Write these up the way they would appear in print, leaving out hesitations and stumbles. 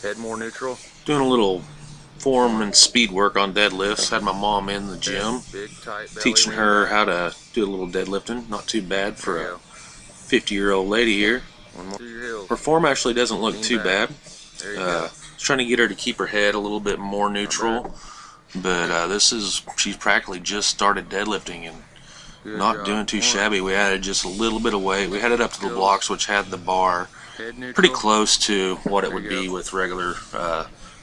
Head more neutral. Doing a little form and speed work on deadlifts. Had my mom in the gym, teaching her how to do a little deadlifting. Not too bad for a 50-year-old lady here. Her form actually doesn't look too bad. Trying to get her to keep her head a little bit more neutral, but she's practically just started deadlifting and not doing too shabby. We added just a little bit of weight. We had it up to the blocks, which had the bar pretty close to what it would be with regular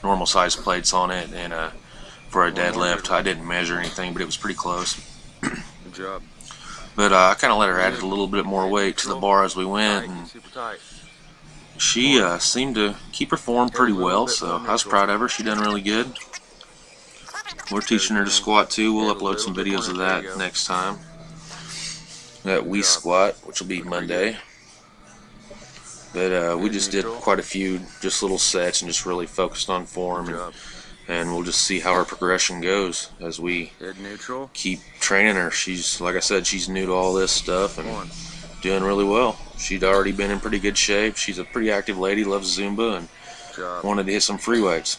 normal size plates on it, and for a deadlift I didn't measure anything, but it was pretty close. Good job. But I kind of let her add a little bit more weight to the bar as we went, and she seemed to keep her form pretty well, so I was proud of her. She done really good. We're teaching her to squat too. We'll upload some videos of that next time. That we squat, which will be Monday. But we just did quite a few just little sets and just really focused on form, and we'll just see how her progression goes as we keep training her. She's, like I said, she's new to all this stuff and doing really well. She'd already been in pretty good shape. She's a pretty active lady, loves Zumba, and wanted to hit some free weights.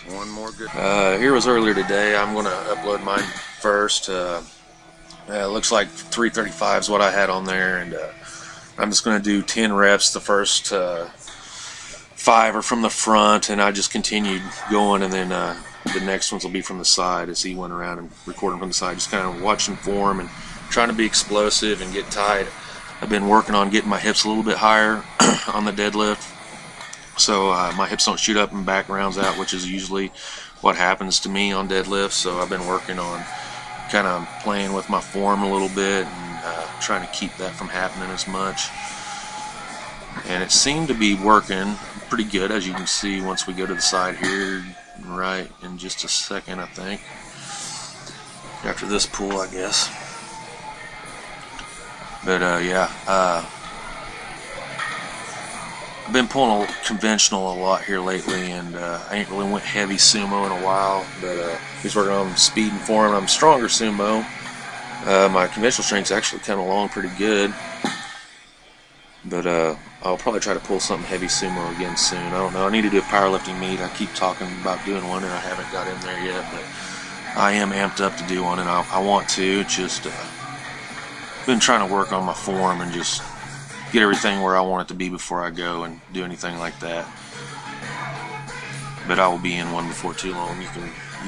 Here was earlier today. I'm going to upload mine first. It looks like 335 is what I had on there, and I'm just going to do 10 reps. The first 5 are from the front, and I just continued going, and then the next ones will be from the side as he went around and recording from the side, just kind of watching form and trying to be explosive and get tight. I've been working on getting my hips a little bit higher on the deadlift, so my hips don't shoot up and back rounds out, which is usually what happens to me on deadlift. So I've been working on kind of playing with my form a little bit and trying to keep that from happening as much, and it seemed to be working pretty good, as you can see once we go to the side here right in just a second, I think, after this pull, I guess. But yeah, I've been pulling conventional a lot here lately, and I ain't really went heavy sumo in a while, but he's working on speed and form. I'm stronger sumo. My conventional strength's actually coming along pretty good, but I'll probably try to pull something heavy sumo again soon. I don't know. I need to do a powerlifting meet. I keep talking about doing one, and I haven't got in there yet, but I am amped up to do one, and I want to. Just been trying to work on my form and just get everything where I want it to be before I go and do anything like that. But I will be in one before too long. You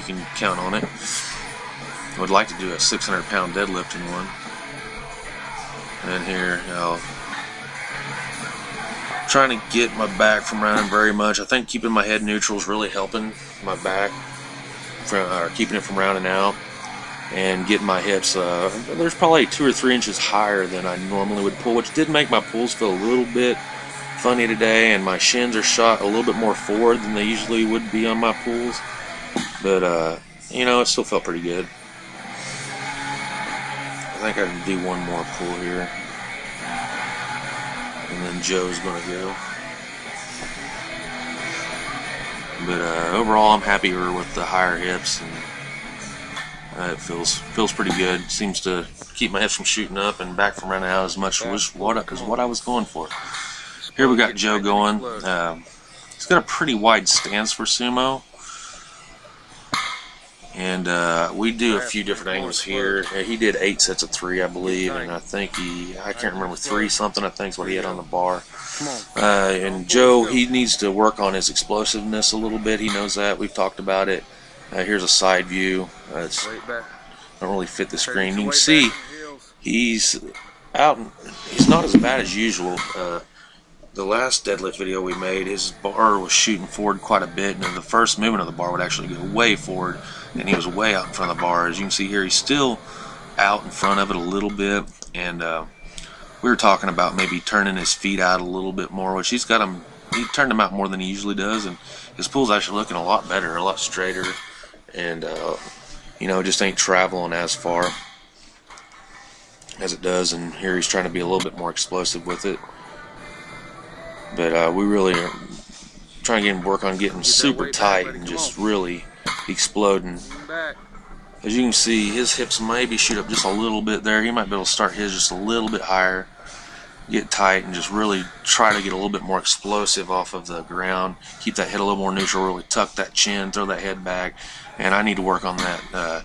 can count on it. I would like to do a 600-pound deadlift in one. And here, trying to get my back from rounding very much. I think keeping my head neutral is really helping my back, or keeping it from rounding out, and getting my hips. There's probably 2 or 3 inches higher than I normally would pull, which did make my pulls feel a little bit funny today, and my shins are shot a little bit more forward than they usually would be on my pulls. But you know, it still felt pretty good. I think I can do one more pull here, and then Joe's gonna go. But overall, I'm happier with the higher hips, and it feels pretty good. Seems to keep my hips from shooting up and back from running out as much as what I was going for. Here we got Joe going. He's got a pretty wide stance for sumo, and we do a few different angles here. He did 8 sets of 3, I believe, and I think I can't remember, 3 something I think is what he had on the bar. And Joe, he needs to work on his explosiveness a little bit. He knows that. We've talked about it. Here's a side view. It's don't really fit the screen. You can see he's out. He's not as bad as usual. The last deadlift video we made, his bar was shooting forward quite a bit, and the first movement of the bar would actually go way forward, and he was way out in front of the bar. As you can see here, he's still out in front of it a little bit, and we were talking about maybe turning his feet out a little bit more, which he's got him. He turned them out more than he usually does, and his pull's actually looking a lot better, a lot straighter, and you know, just ain't traveling as far as it does. And here he's trying to be a little bit more explosive with it. But we really are trying to work on getting super tight and just really exploding. As you can see, his hips maybe shoot up just a little bit there. He might be able to start his just a little bit higher. get tight and just really try to get a little bit more explosive off of the ground. Keep that head a little more neutral, really tuck that chin, throw that head back, and I need to work on that